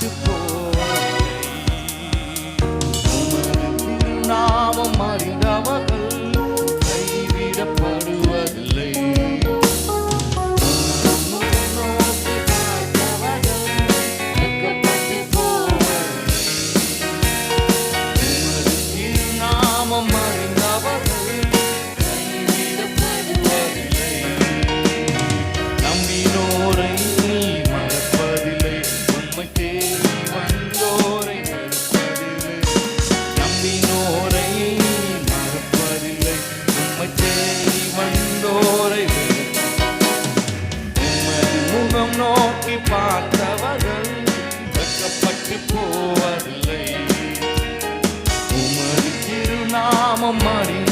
வெட்கப்பட்டு போவதில்லை. உமது திருநாமம் அறிந்தவர்கள் கைவிடப்படுவதில்லை. நோக்கி பார்த்தவர்கள் வெட்கப்பட்டு போவதில்லை. உமது திருநாமம் அறிந்த